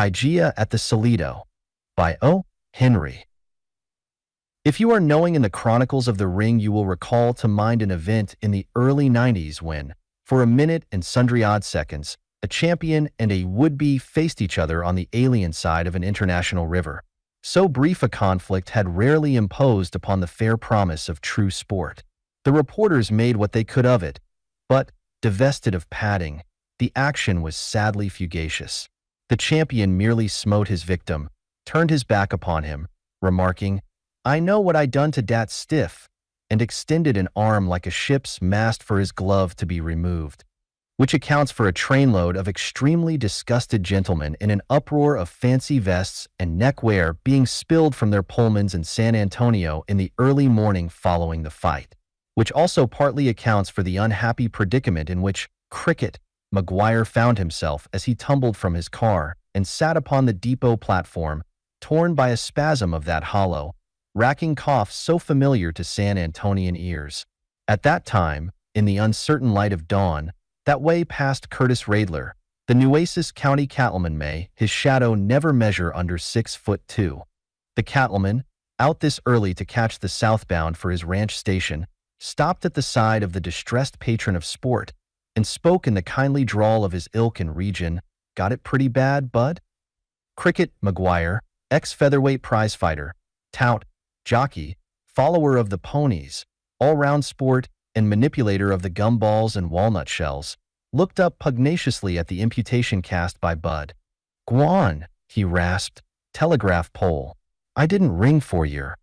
Hygeia at the Solito by O. Henry. If you are knowing in the Chronicles of the Ring, you will recall to mind an event in the early 90s when, for a minute and sundry odd seconds, a champion and a would-be faced each other on the alien side of an international river. So brief a conflict had rarely imposed upon the fair promise of true sport. The reporters made what they could of it, but, divested of padding, the action was sadly fugacious. The champion merely smote his victim, turned his back upon him, remarking, "I know what I done to dat stiff," and extended an arm like a ship's mast for his glove to be removed, which accounts for a trainload of extremely disgusted gentlemen in an uproar of fancy vests and neckwear being spilled from their Pullmans in San Antonio in the early morning following the fight, which also partly accounts for the unhappy predicament in which Cricket McGuire found himself as he tumbled from his car and sat upon the depot platform, torn by a spasm of that hollow, racking cough so familiar to San Antonian ears. At that time, in the uncertain light of dawn, that way past Curtis Raidler, the Nueces County cattleman may his shadow never measure under 6'2". The cattleman, out this early to catch the southbound for his ranch station, stopped at the side of the distressed patron of sport and spoke in the kindly drawl of his ilk and region. "Got it pretty bad, bud?" Cricket McGuire, ex-featherweight prizefighter, tout, jockey, follower of the ponies, all-round sport, and manipulator of the gumballs and walnut shells, looked up pugnaciously at the imputation cast by Bud. "Gwan," he rasped, "telegraph pole. I didn't ring for yer."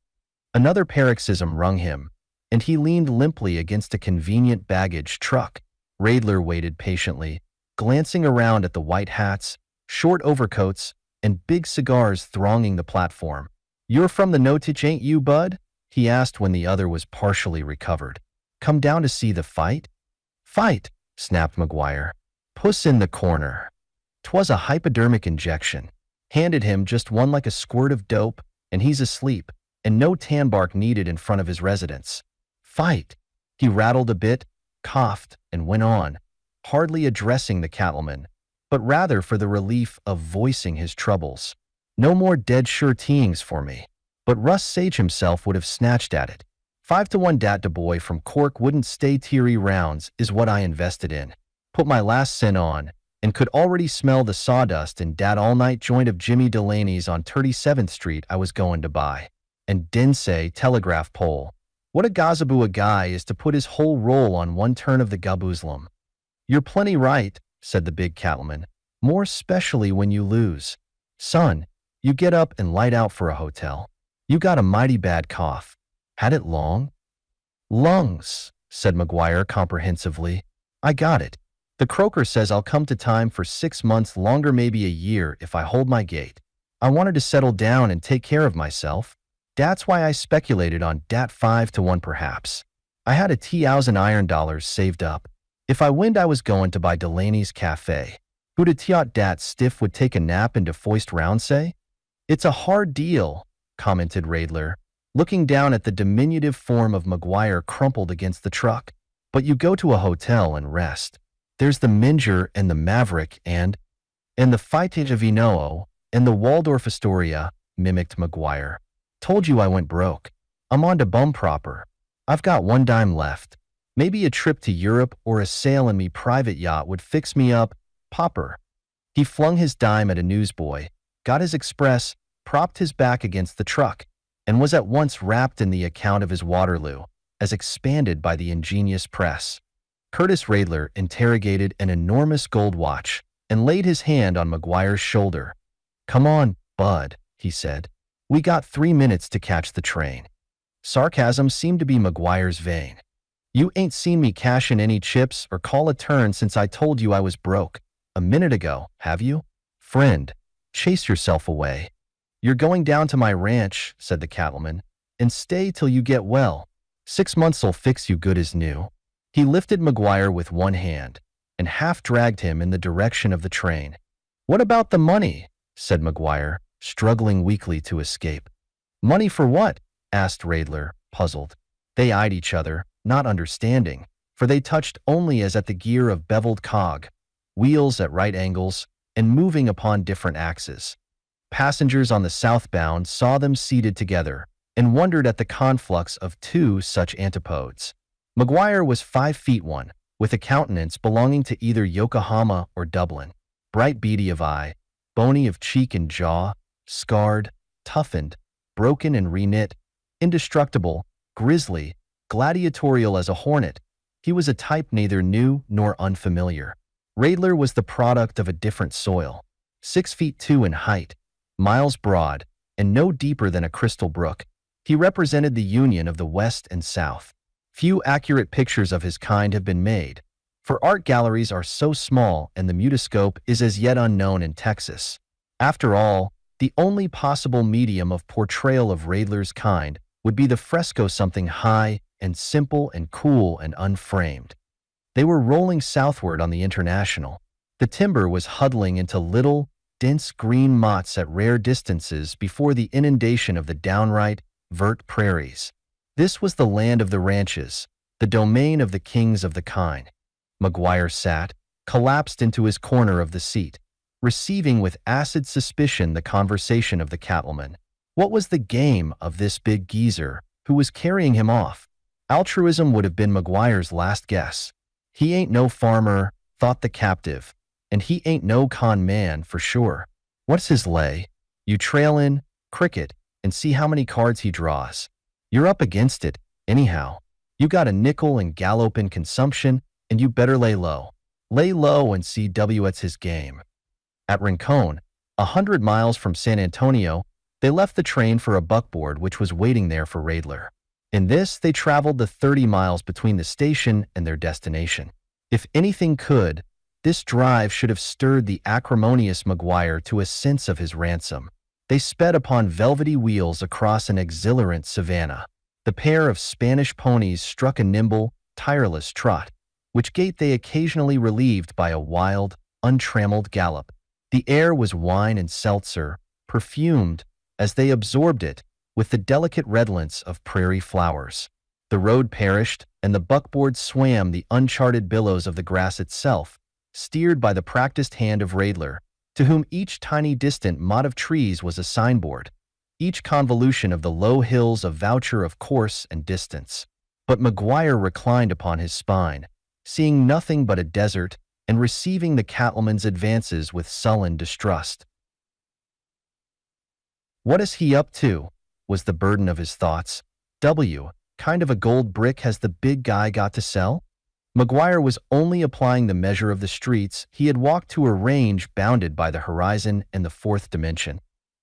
Another paroxysm wrung him, and he leaned limply against a convenient baggage truck. Raidler waited patiently, glancing around at the white hats, short overcoats, and big cigars thronging the platform. "You're from the Notich, ain't you, Bud?" he asked when the other was partially recovered. "Come down to see the fight?" "Fight," snapped McGuire. "Puss in the corner." 'Twas a hypodermic injection. Handed him just one like a squirt of dope, and he's asleep, and no tan bark needed in front of his residence. "Fight." He rattled a bit, coughed, and went on, hardly addressing the cattleman, but rather for the relief of voicing his troubles. "No more dead sure teeings for me." But Russ Sage himself would have snatched at it. 5-1 dat de boy from Cork wouldn't stay teary rounds is what I invested in. Put my last cent on, and could already smell the sawdust in dat all-night joint of Jimmy Delaney's on 37th Street I was going to buy. And Dinsey telegraph pole. What a gazaboo a guy is to put his whole roll on one turn of the gaboozlum. "You're plenty right," said the big cattleman, "more specially when you lose. Son, you get up and light out for a hotel. You got a mighty bad cough. Had it long?" "Lungs," said McGuire comprehensively. "I got it. The croaker says I'll come to time for 6 months longer, maybe a year, if I hold my gait. I wanted to settle down and take care of myself. That's why I speculated on dat 5-1 perhaps. I had a $1,000 saved up. If I wind I was going to buy Delaney's Cafe. Who'da thought dat stiff would take a nap into foist round say?" "It's a hard deal," commented Raidler, looking down at the diminutive form of McGuire crumpled against the truck. "But you go to a hotel and rest. There's the Minger and the Maverick and the Fightage of Inoo and the Waldorf Astoria," mimicked McGuire. "Told you I went broke. I'm on to bum proper. I've got 1 dime left. Maybe a trip to Europe or a sail in me private yacht would fix me up, popper." He flung his dime at a newsboy, got his express, propped his back against the truck, and was at once wrapped in the account of his Waterloo, as expanded by the ingenious press. Curtis Raidler interrogated an enormous gold watch and laid his hand on McGuire's shoulder. "Come on, Bud," he said. "We got 3 minutes to catch the train." Sarcasm seemed to be McGuire's vein. "You ain't seen me cash in any chips or call a turn since I told you I was broke a minute ago, have you? Friend, chase yourself away." "You're going down to my ranch," said the cattleman, "and stay till you get well. 6 months'll fix you good as new." He lifted McGuire with one hand and half dragged him in the direction of the train. "What about the money?" said McGuire, struggling weakly to escape. "Money for what?" asked Raidler, puzzled. They eyed each other, not understanding, for they touched only as at the gear of beveled cog, wheels at right angles, and moving upon different axes. Passengers on the southbound saw them seated together and wondered at the conflux of two such antipodes. McGuire was 5 feet 1, with a countenance belonging to either Yokohama or Dublin, bright beady of eye, bony of cheek and jaw, scarred, toughened, broken and reknit, indestructible, grisly, gladiatorial as a hornet. He was a type neither new nor unfamiliar. Raidler was the product of a different soil. 6 feet 2 in height, miles broad, and no deeper than a crystal brook, he represented the union of the West and South. Few accurate pictures of his kind have been made, for art galleries are so small and the mutoscope is as yet unknown in Texas. After all, the only possible medium of portrayal of Raidler's kind would be the fresco, something high and simple and cool and unframed. They were rolling southward on the International. The timber was huddling into little, dense green mottes at rare distances before the inundation of the downright, vert prairies. This was the land of the ranches, the domain of the kings of the kine. McGuire sat, collapsed into his corner of the seat, receiving with acid suspicion the conversation of the cattleman. What was the game of this big geezer who was carrying him off? Altruism would have been McGuire's last guess. He ain't no farmer, thought the captive, and he ain't no con man for sure. What's his lay? You trail in, Cricket, and see how many cards he draws. You're up against it, anyhow. You got a nickel and gallop in consumption, and you better lay low. Lay low and see what's his game. At Rincon, 100 miles from San Antonio, they left the train for a buckboard which was waiting there for Raidler. In this, they traveled the 30 miles between the station and their destination. If anything could, this drive should have stirred the acrimonious McGuire to a sense of his ransom. They sped upon velvety wheels across an exhilarant savanna. The pair of Spanish ponies struck a nimble, tireless trot, which gait they occasionally relieved by a wild, untrammeled gallop. The air was wine and seltzer, perfumed, as they absorbed it, with the delicate redolence of prairie flowers. The road perished, and the buckboard swam the uncharted billows of the grass itself, steered by the practiced hand of Raidler, to whom each tiny distant mott of trees was a signboard, each convolution of the low hills a voucher of course and distance. But McGuire reclined upon his spine, seeing nothing but a desert and receiving the cattleman's advances with sullen distrust. What is he up to? Was the burden of his thoughts. Kind of a gold brick has the big guy got to sell? McGuire was only applying the measure of the streets. He had walked to a range bounded by the horizon and the fourth dimension.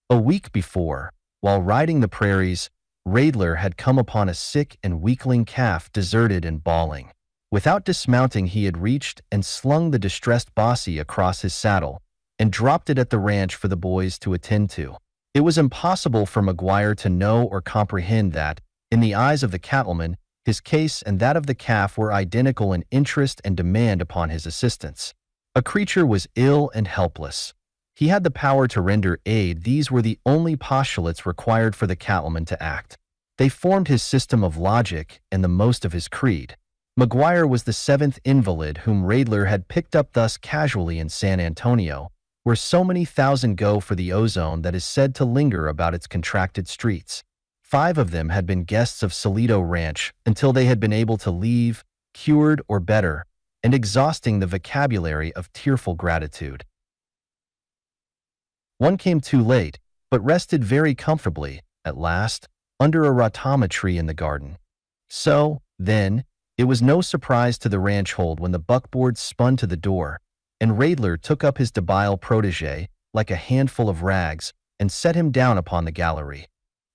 A week before, while riding the prairies, Raidler had come upon a sick and weakling calf deserted and bawling. Without dismounting, he had reached and slung the distressed bossy across his saddle and dropped it at the ranch for the boys to attend to. It was impossible for McGuire to know or comprehend that, in the eyes of the cattleman, his case and that of the calf were identical in interest and demand upon his assistance. A creature was ill and helpless. He had the power to render aid. These were the only postulates required for the cattleman to act. They formed his system of logic and the most of his creed. McGuire was the 7th invalid whom Raidler had picked up thus casually in San Antonio, where so many thousand go for the ozone that is said to linger about its contracted streets. 5 of them had been guests of Solito Ranch until they had been able to leave, cured or better, and exhausting the vocabulary of tearful gratitude. One came too late, but rested very comfortably, at last, under a ratama tree in the garden. So, then, it was no surprise to the ranch hold when the buckboard spun to the door, and Raidler took up his debile protege, like a handful of rags, and set him down upon the gallery.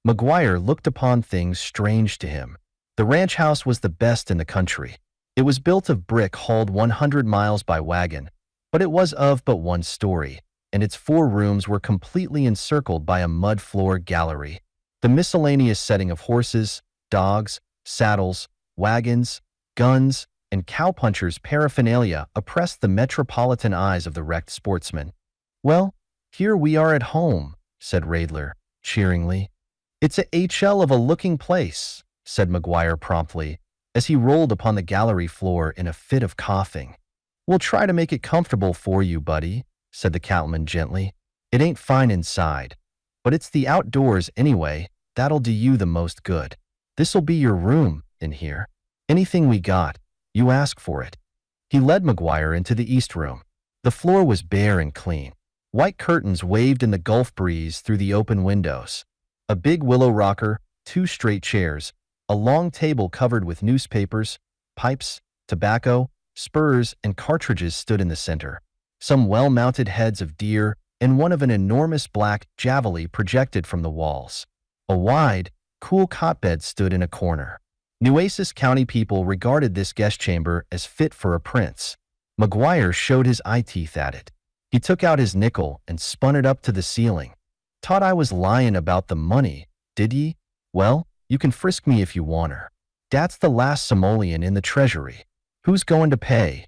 McGuire looked upon things strange to him. The ranch house was the best in the country. It was built of brick hauled 100 miles by wagon, but it was of but one story, and its 4 rooms were completely encircled by a mud floor gallery. The miscellaneous setting of horses, dogs, saddles, wagons, guns, and cowpunchers' paraphernalia oppressed the metropolitan eyes of the wrecked sportsman. "Well, here we are at home," said Raidler, cheeringly. "It's a HL of a looking place," said McGuire promptly, as he rolled upon the gallery floor in a fit of coughing. "We'll try to make it comfortable for you, buddy," said the cattleman gently. It ain't fine inside, but it's the outdoors anyway. That'll do you the most good. This'll be your room in here. Anything we got, you ask for it. He led McGuire into the east room. The floor was bare and clean. White curtains waved in the Gulf breeze through the open windows. A big willow rocker, 2 straight chairs, a long table covered with newspapers, pipes, tobacco, spurs, and cartridges stood in the center. Some well-mounted heads of deer and one of an enormous black javeli projected from the walls. A wide, cool cot-bed stood in a corner. Nueces County people regarded this guest chamber as fit for a prince. McGuire showed his eye teeth at it. He took out his nickel and spun it up to the ceiling. "Thought I was lying about the money, did ye? Well, you can frisk me if you wanter. Dat's the last simoleon in the treasury. Who's going to pay?"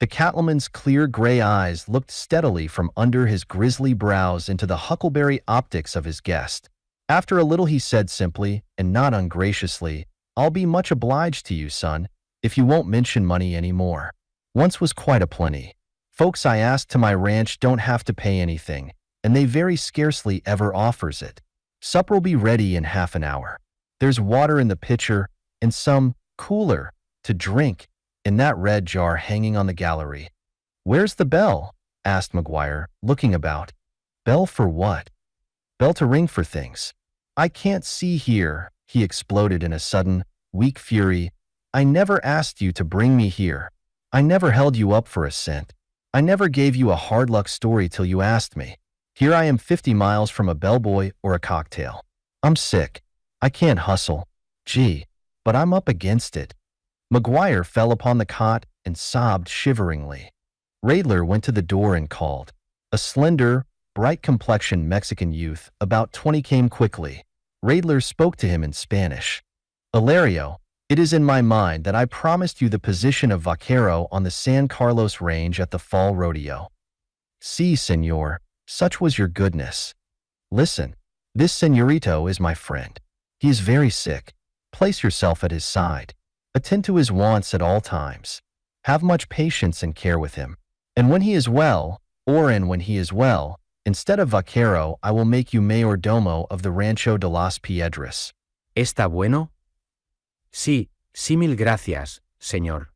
The cattleman's clear gray eyes looked steadily from under his grisly brows into the huckleberry optics of his guest. After a little he said simply, and not ungraciously, "I'll be much obliged to you, son, if you won't mention money any more. Once was quite a plenty. Folks I ask to my ranch don't have to pay anything, and they very scarcely ever offers it. Supper'll be ready in half an hour. There's water in the pitcher, and some cooler to drink in that red jar hanging on the gallery." "Where's the bell?" asked McGuire, looking about. "Bell for what?" "Bell to ring for things. I can't see here," he exploded in a sudden, weak fury. "I never asked you to bring me here. I never held you up for a cent. I never gave you a hard luck story till you asked me. Here I am 50 miles from a bellboy or a cocktail. I'm sick. I can't hustle. Gee, but I'm up against it." McGuire fell upon the cot and sobbed shiveringly. Raidler went to the door and called. A slender, bright-complexioned Mexican youth, about 20, came quickly. Raidler spoke to him in Spanish. "Hilario, it is in my mind that I promised you the position of vaquero on the San Carlos Range at the fall rodeo. Sí, señor, such was your goodness. Listen, this señorito is my friend. He is very sick. Place yourself at his side. Attend to his wants at all times. Have much patience and care with him. And when he is well, when he is well, instead of vaquero, I will make you mayordomo of the Rancho de las Piedras." ¿Está bueno? Sí, sí, mil gracias, señor.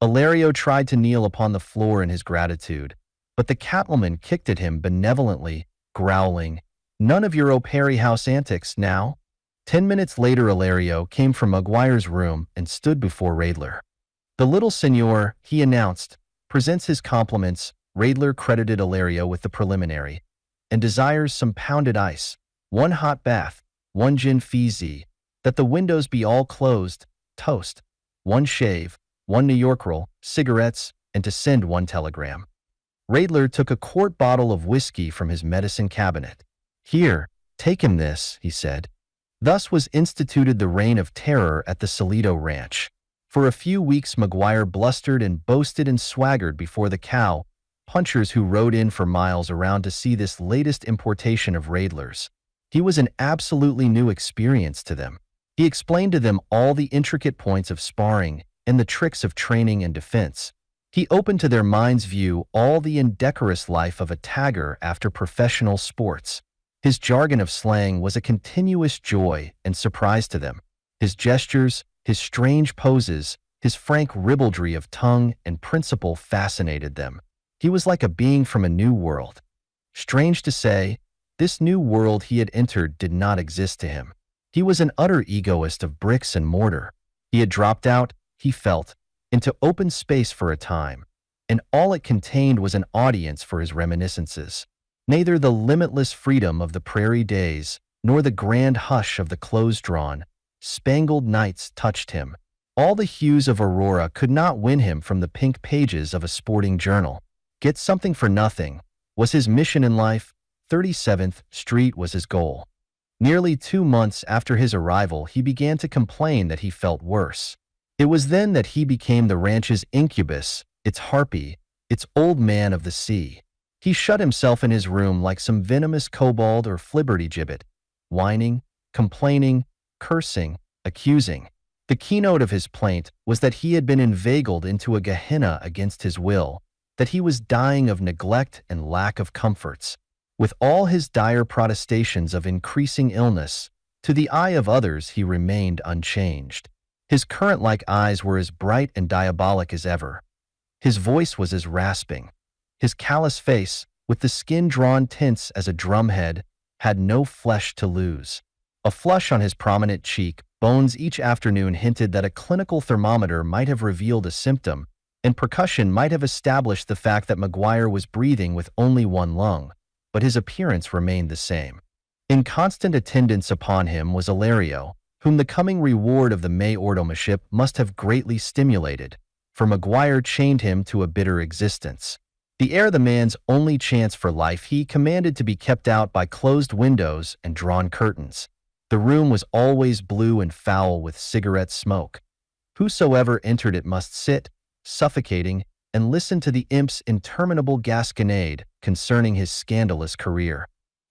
Hilario tried to kneel upon the floor in his gratitude, but the cattleman kicked at him benevolently, growling, "None of your O'Perry House antics, now." 10 minutes later Hilario came from McGuire's room and stood before Raidler. "The little señor," he announced, "presents his compliments." Raidler credited Hilario with the preliminary, "and desires some pounded ice, 1 hot bath, 1 gin fizzy, that the windows be all closed, toast, 1 shave, 1 New York roll, cigarettes, and to send 1 telegram." Raidler took a quart bottle of whiskey from his medicine cabinet. "Here, take him this," he said. Thus was instituted the reign of terror at the Solito ranch. For a few weeks McGuire blustered and boasted and swaggered before the cow punchers who rode in for miles around to see this latest importation of Raidler's. He was an absolutely new experience to them. He explained to them all the intricate points of sparring and the tricks of training and defense. He opened to their mind's view all the indecorous life of a tagger after professional sports. His jargon of slang was a continuous joy and surprise to them. His gestures, his strange poses, his frank ribaldry of tongue and principle fascinated them. He was like a being from a new world. Strange to say, this new world he had entered did not exist to him. He was an utter egoist of bricks and mortar. He had dropped out, he felt, into open space for a time, and all it contained was an audience for his reminiscences. Neither the limitless freedom of the prairie days, nor the grand hush of the close-drawn, spangled nights touched him. All the hues of Aurora could not win him from the pink pages of a sporting journal. Get something for nothing was his mission in life. 37th Street was his goal. Nearly 2 months after his arrival, he began to complain that he felt worse. It was then that he became the ranch's incubus, its harpy, its old man of the sea. He shut himself in his room like some venomous kobold or flibbertigibbet, whining, complaining, cursing, accusing. The keynote of his plaint was that he had been inveigled into a Gehenna against his will, that he was dying of neglect and lack of comforts. With all his dire protestations of increasing illness, to the eye of others he remained unchanged. His current-like eyes were as bright and diabolic as ever. His voice was as rasping. His callous face, with the skin drawn tense as a drumhead, had no flesh to lose. A flush on his prominent cheek, bones each afternoon hinted that a clinical thermometer might have revealed a symptom, and percussion might have established the fact that McGuire was breathing with only one lung, but his appearance remained the same. In constant attendance upon him was Ilario, whom the coming reward of the mayordomship must have greatly stimulated, for McGuire chained him to a bitter existence. The air, the man's only chance for life, he commanded to be kept out by closed windows and drawn curtains. The room was always blue and foul with cigarette smoke. Whosoever entered it must sit, suffocating, and listen to the imp's interminable gasconade concerning his scandalous career.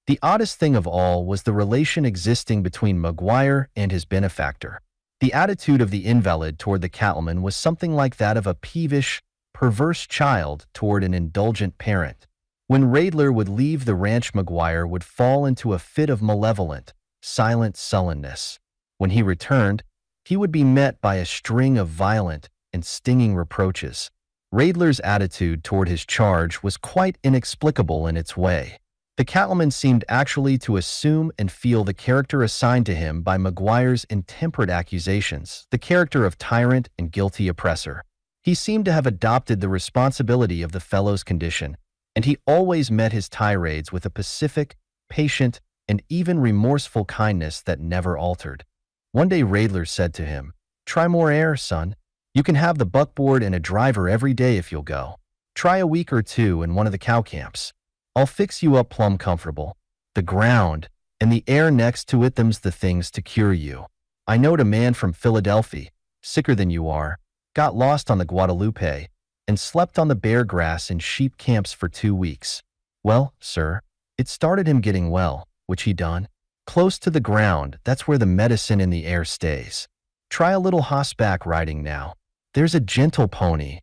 The oddest thing of all was the relation existing between McGuire and his benefactor. The attitude of the invalid toward the cattleman was something like that of a peevish, perverse child toward an indulgent parent. When Raidler would leave the ranch, McGuire would fall into a fit of malevolent, silent sullenness. When he returned, he would be met by a string of violent and stinging reproaches. Raidler's attitude toward his charge was quite inexplicable in its way. The cattleman seemed actually to assume and feel the character assigned to him by McGuire's intemperate accusations, the character of tyrant and guilty oppressor. He seemed to have adopted the responsibility of the fellow's condition, and he always met his tirades with a pacific, patient, and even remorseful kindness that never altered. One day Raidler said to him, "Try more air, son. You can have the buckboard and a driver every day if you'll go. Try a week or two in one of the cow camps. I'll fix you up plumb comfortable. The ground, and the air next to it, them's the things to cure you. I knowed a man from Philadelphia, sicker than you are, got lost on the Guadalupe, and slept on the bare grass in sheep camps for 2 weeks. Well, sir, it started him getting well, which he done. Close to the ground, that's where the medicine in the air stays. Try a little hossback riding now. There's a gentle pony."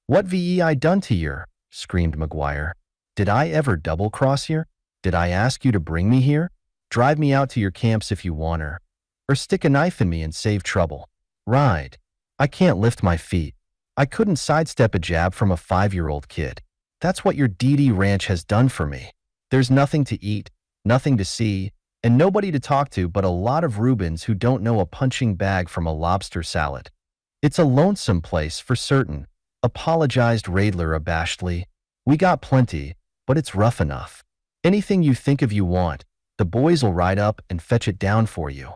"What ve I done to yer?" screamed McGuire. "Did I ever double-cross yer? Did I ask you to bring me here? Drive me out to your camps if you want her. Or stick a knife in me and save trouble. Ride. I can't lift my feet. I couldn't sidestep a jab from a 5-year-old kid. That's what your DD ranch has done for me. There's nothing to eat, nothing to see, and nobody to talk to but a lot of Rubens who don't know a punching bag from a lobster salad. It's a lonesome place for certain," apologized Raidler abashedly. "We got plenty, but it's rough enough. Anything you think of you want, the boys'll ride up and fetch it down for you."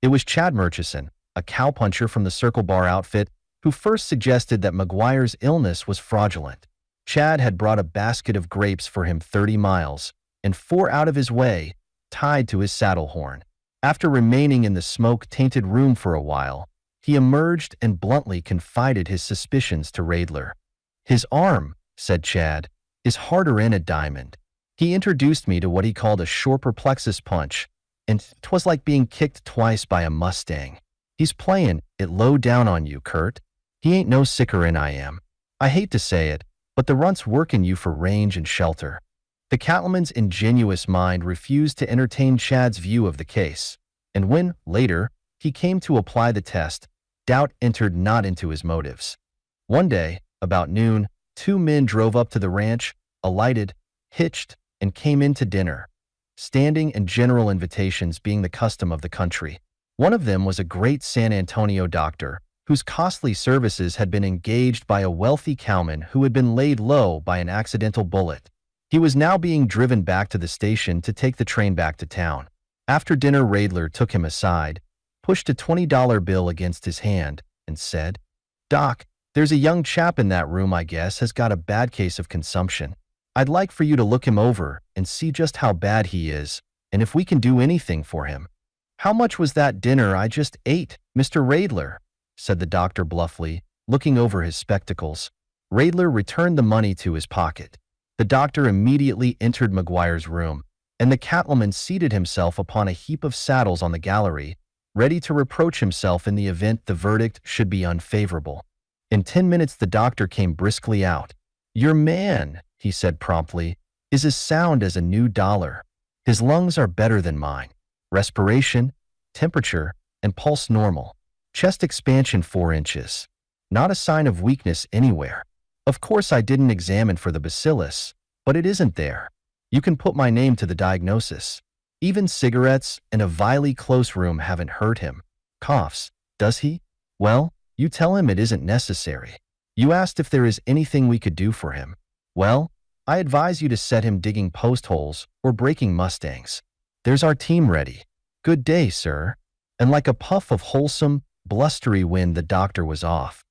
It was Chad Murchison, a cowpuncher from the Circle Bar outfit, who first suggested that McGuire's illness was fraudulent. Chad had brought a basket of grapes for him 30 miles, and 4 out of his way, tied to his saddle horn. After remaining in the smoke-tainted room for a while, he emerged and bluntly confided his suspicions to Raidler. "His arm," said Chad, "is harder in a diamond. He introduced me to what he called a shorper plexus punch, and 'twas like being kicked twice by a Mustang. He's playing it low down on you, Kurt. He ain't no sicker'n I am. I hate to say it, but the runt's working you for range and shelter." The cattleman's ingenuous mind refused to entertain Chad's view of the case, and when, later, he came to apply the test, doubt entered not into his motives. One day, about noon, 2 men drove up to the ranch, alighted, hitched, and came in to dinner, standing and general invitations being the custom of the country. One of them was a great San Antonio doctor, whose costly services had been engaged by a wealthy cowman who had been laid low by an accidental bullet. He was now being driven back to the station to take the train back to town. After dinner, Raidler took him aside, pushed a $20 bill against his hand, and said, "Doc, there's a young chap in that room I guess has got a bad case of consumption. I'd like for you to look him over and see just how bad he is, and if we can do anything for him." "How much was that dinner I just ate, Mr. Raidler?" said the doctor bluffly, looking over his spectacles. Raidler returned the money to his pocket. The doctor immediately entered McGuire's room, and the cattleman seated himself upon a heap of saddles on the gallery, ready to reproach himself in the event the verdict should be unfavorable. In 10 minutes the doctor came briskly out. Your man, he said promptly, is as sound as a new dollar. His lungs are better than mine. Respiration, temperature, and pulse normal. Chest expansion 4 inches. Not a sign of weakness anywhere. Of course I didn't examine for the bacillus, but it isn't there. You can put my name to the diagnosis. Even cigarettes and a vilely close room haven't hurt him. Coughs, does he? Well, you tell him it isn't necessary. You asked if there is anything we could do for him. Well, I advise you to set him digging post holes or breaking mustangs. There's our team ready. Good day, sir. And like a puff of wholesome, blustery wind, the doctor was off.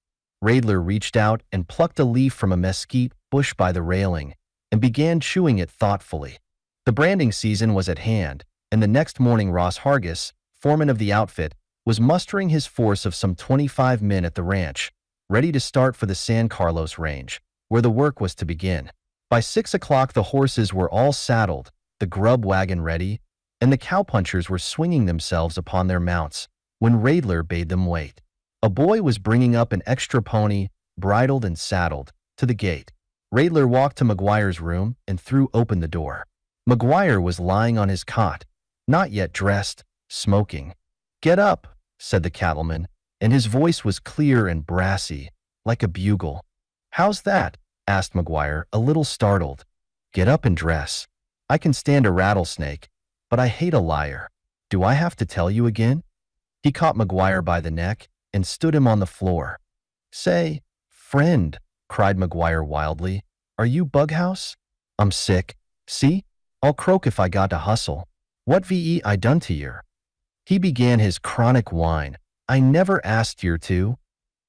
Raidler reached out and plucked a leaf from a mesquite bush by the railing and began chewing it thoughtfully. The branding season was at hand, and the next morning Ross Hargis, foreman of the outfit, was mustering his force of some 25 men at the ranch, ready to start for the San Carlos range, where the work was to begin. By 6 o'clock the horses were all saddled, the grub wagon ready, and the cowpunchers were swinging themselves upon their mounts when Raidler bade them wait. A boy was bringing up an extra pony, bridled and saddled, to the gate. Raidler walked to McGuire's room and threw open the door. McGuire was lying on his cot, not yet dressed, smoking. "Get up," said the cattleman, and his voice was clear and brassy, like a bugle. "How's that?" asked McGuire, a little startled. "Get up and dress. I can stand a rattlesnake, but I hate a liar. Do I have to tell you again?" He caught McGuire by the neck and stood him on the floor. "Say, friend," cried McGuire wildly, "are you Bughouse? I'm sick. See? I'll croak if I got to hustle. What VE I done to yer?" He began his chronic whine. "I never asked yer to."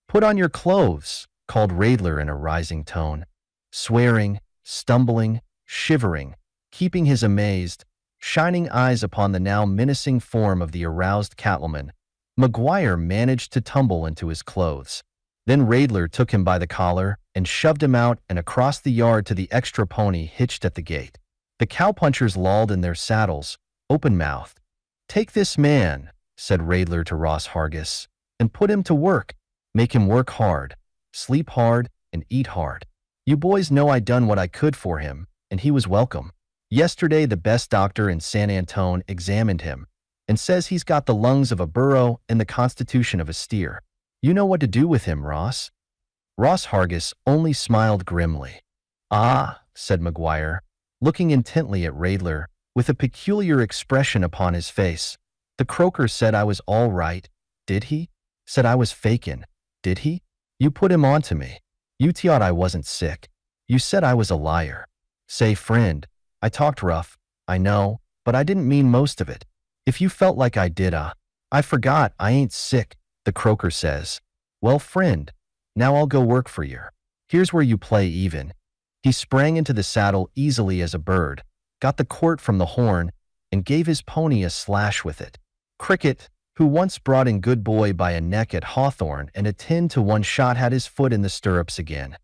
"Put on your clothes," called Raidler in a rising tone. Swearing, stumbling, shivering, keeping his amazed, shining eyes upon the now menacing form of the aroused cattleman, McGuire managed to tumble into his clothes. Then Raidler took him by the collar and shoved him out and across the yard to the extra pony hitched at the gate. The cowpunchers lolled in their saddles, open-mouthed. "Take this man," said Raidler to Ross Hargis, "and put him to work. Make him work hard, sleep hard, and eat hard. You boys know I done what I could for him, and he was welcome. Yesterday the best doctor in San Antone examined him and says he's got the lungs of a burro and the constitution of a steer. You know what to do with him, Ross." Ross Hargis only smiled grimly. "Ah," said McGuire, looking intently at Raidler, with a peculiar expression upon his face. "The croaker said I was all right, did he? Said I was fakin', did he? You put him on to me. You thought I wasn't sick. You said I was a liar. Say, friend, I talked rough, I know, but I didn't mean most of it. If you felt like I did, I forgot I ain't sick," the croaker says. "Well, friend, now I'll go work for yer. Here's where you play even." He sprang into the saddle easily as a bird, got the quirt from the horn, and gave his pony a slash with it. Cricket, who once brought in Good Boy by a neck at Hawthorne and a 10-to-1 shot, had his foot in the stirrups again.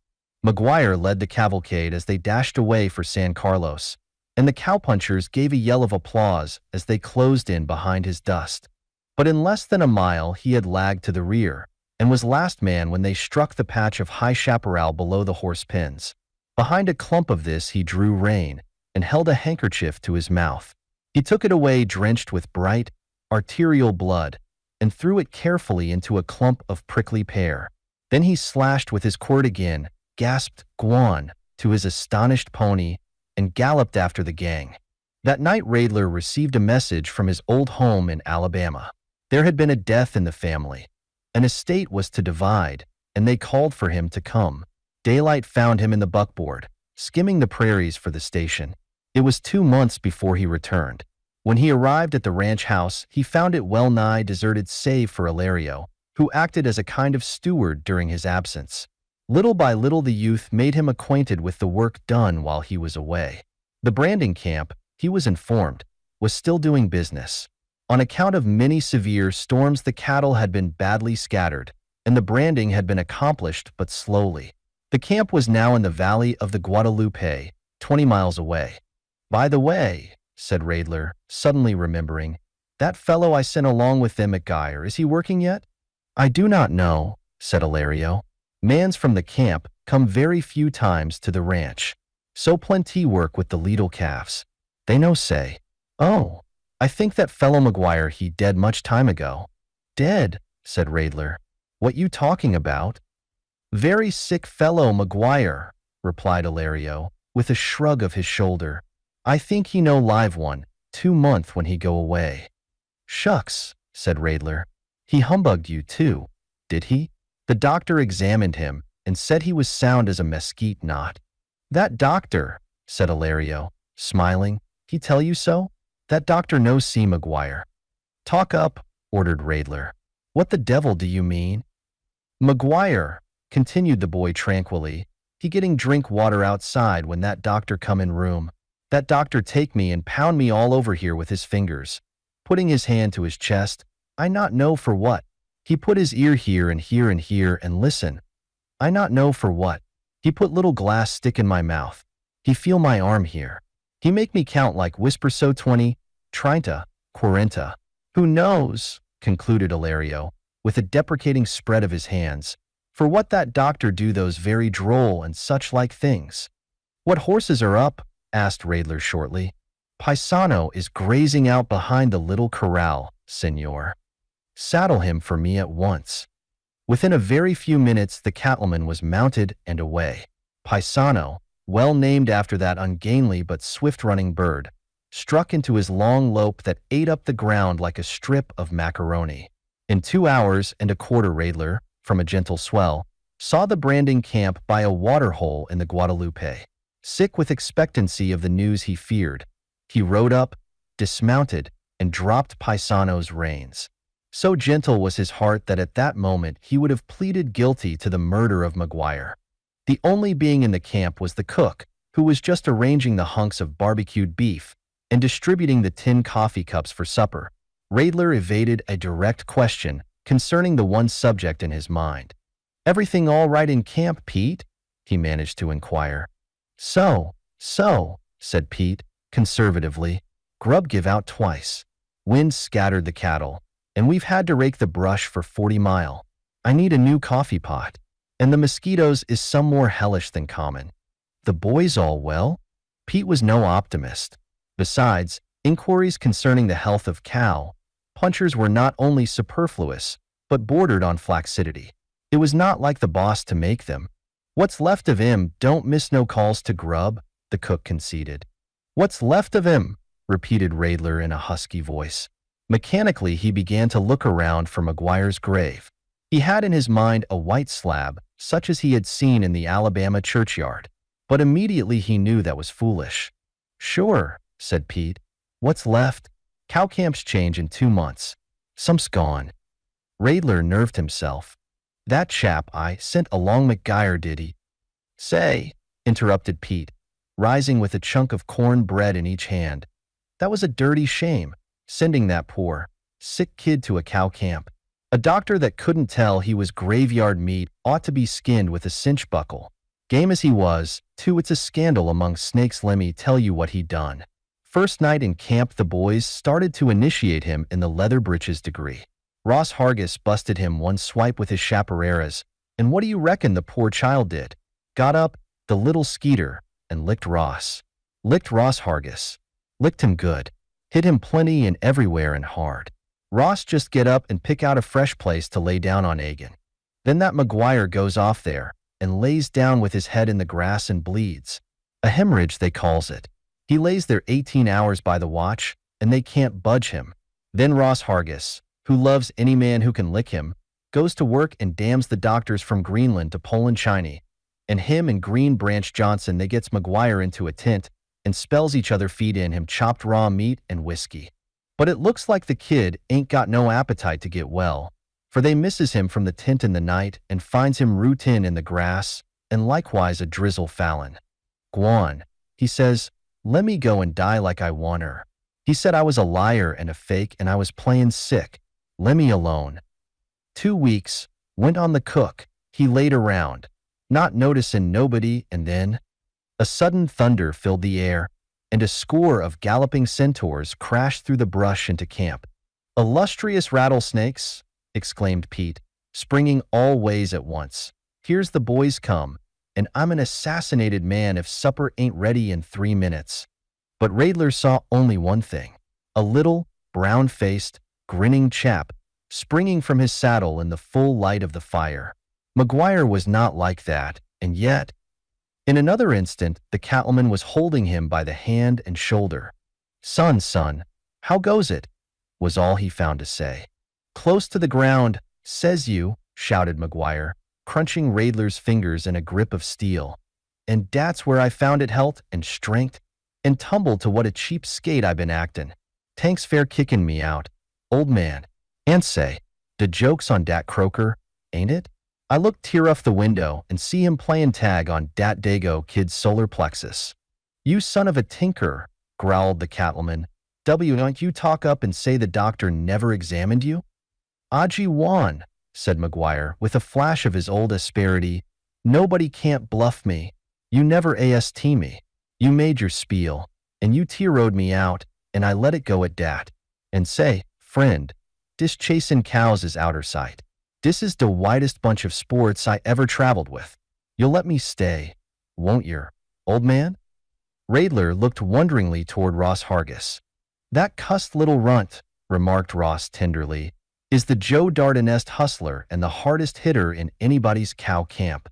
McGuire led the cavalcade as they dashed away for San Carlos, and the cowpunchers gave a yell of applause as they closed in behind his dust. But in less than a mile he had lagged to the rear, and was last man when they struck the patch of high chaparral below the horse pens. Behind a clump of this he drew rein, and held a handkerchief to his mouth. He took it away drenched with bright, arterial blood, and threw it carefully into a clump of prickly pear. Then he slashed with his quirt again, gasped "Guan" to his astonished pony, and galloped after the gang. That night Raidler received a message from his old home in Alabama. There had been a death in the family. An estate was to divide, and they called for him to come. Daylight found him in the buckboard, skimming the prairies for the station. It was 2 months before he returned. When he arrived at the ranch house, he found it well nigh deserted save for Ilario, who acted as a kind of steward during his absence. Little by little the youth made him acquainted with the work done while he was away. The branding camp, he was informed, was still doing business. On account of many severe storms the cattle had been badly scattered, and the branding had been accomplished but slowly. The camp was now in the valley of the Guadalupe, 20 miles away. "By the way," said Raidler, suddenly remembering, "that fellow I sent along with them at McGuire, is he working yet?" "I do not know," said Ilario. "Man's from the camp, come very few times to the ranch. So plenty work with the little calves. They no say, "Oh, I think that fellow McGuire he dead much time ago." "Dead," said Raidler. "What you talking about?" "Very sick fellow McGuire," replied Ilario, with a shrug of his shoulder. "I think he no live one, 2 month when he go away." "Shucks," said Raidler. "He humbugged you too, did he?" The doctor examined him and said he was sound as a mesquite knot. "That doctor," said Ilario, smiling, "he tell you so? That doctor no see McGuire." "Talk up," ordered Raidler. "What the devil do you mean?" "McGuire," continued the boy tranquilly, "he getting drink water outside when that doctor come in room. That doctor take me and pound me all over here with his fingers, putting his hand to his chest, I not know for what. He put his ear here and here and here and listen. I not know for what. He put little glass stick in my mouth. He feel my arm here. He make me count like whisper so 20, 30, 40. Who knows," concluded Ilario, with a deprecating spread of his hands, "for what that doctor do those very droll and such like things." "What horses are up?" asked Raidler shortly. "Paisano is grazing out behind the little corral, senor." "Saddle him for me at once." Within a very few minutes the cattleman was mounted and away. Paisano, well named after that ungainly but swift-running bird, struck into his long lope that ate up the ground like a strip of macaroni. In 2 hours and a quarter Raidler, from a gentle swell, saw the branding camp by a water-hole in the Guadalupe. Sick with expectancy of the news he feared, he rode up, dismounted, and dropped Paisano's reins. So gentle was his heart that at that moment he would have pleaded guilty to the murder of McGuire. The only being in the camp was the cook, who was just arranging the hunks of barbecued beef and distributing the tin coffee cups for supper. Raidler evaded a direct question concerning the one subject in his mind. "Everything all right in camp, Pete?" he managed to inquire. So, said Pete, conservatively. "Grub give out twice. Wind scattered the cattle, and we've had to rake the brush for 40 mile. I need a new coffee pot, and the mosquitoes is some more hellish than common." "The boys all well?" Pete was no optimist. Besides, inquiries concerning the health of cow punchers were not only superfluous, but bordered on flaccidity. It was not like the boss to make them. "What's left of him don't miss no calls to grub," the cook conceded. "What's left of him?" repeated Raidler in a husky voice. Mechanically, he began to look around for McGuire's grave. He had in his mind a white slab, such as he had seen in the Alabama churchyard, but immediately he knew that was foolish. "Sure," said Pete. "What's left? Cow camps change in 2 months. Some's gone." Raidler nerved himself. "That chap I sent along McGuire, did he?" "Say," interrupted Pete, rising with a chunk of corn bread in each hand. "That was a dirty shame, sending that poor, sick kid to a cow camp. A doctor that couldn't tell he was graveyard meat ought to be skinned with a cinch buckle. Game as he was, too, it's a scandal among snakes. Lemme tell you what he done. First night in camp the boys started to initiate him in the leather breeches degree. Ross Hargis busted him one swipe with his chaparreras, and what do you reckon the poor child did? Got up, the little skeeter, and licked Ross. Licked Ross Hargis. Licked him good. Hit him plenty and everywhere and hard. Ross just get up and pick out a fresh place to lay down on again. Then that McGuire goes off there and lays down with his head in the grass and bleeds. A hemorrhage, they calls it. He lays there 18 hours by the watch, and they can't budge him. Then Ross Hargis, who loves any man who can lick him, goes to work and damns the doctors from Greenland to Poland Chiney, and him and Green Branch Johnson they gets McGuire into a tent and spells each other feed in him chopped raw meat and whiskey. But it looks like the kid ain't got no appetite to get well, for they misses him from the tent in the night and finds him rootin' in the grass, and likewise a drizzle Fallon. "Gwan," he says, "lemme go and die like I want her. He said I was a liar and a fake and I was playin' sick. Lemme alone." 2 weeks went on the cook. He laid around, not noticin' nobody, and then a sudden thunder filled the air, and a score of galloping centaurs crashed through the brush into camp. "Illustrious rattlesnakes!" exclaimed Pete, springing all ways at once. "Here's the boys come. and I'm an assassinated man if supper ain't ready in 3 minutes. But Raidler saw only one thing. A little, brown-faced, grinning chap springing from his saddle in the full light of the fire. McGuire was not like that, and yet, in another instant, the cattleman was holding him by the hand and shoulder. Son, how goes it?" was all he found to say. "Close to the ground, says you," shouted McGuire, crunching Raidler's fingers in a grip of steel. "And that's where I found it health and strength, and tumbled to what a cheap skate I been actin'. Tanks fair kickin' me out, old man. And say, the joke's on dat croaker, ain't it? I look tear off the window and see him playin' tag on dat dago kid's solar plexus." "You son of a tinker," growled the cattleman. Don't you talk up and say the doctor never examined you?" "Aji Wan," said McGuire, with a flash of his old asperity, "nobody can't bluff me. You never AST me. You made your spiel, and you T-road me out, and I let it go at dat. And say, friend, dis chasin' cows is outer sight. Dis is de widest bunch of sports I ever traveled with. You'll let me stay, won't yer, old man?" Raidler looked wonderingly toward Ross Hargis. "That cussed little runt," remarked Ross tenderly, "is the Joe Dardanest hustler and the hardest hitter in anybody's cow camp.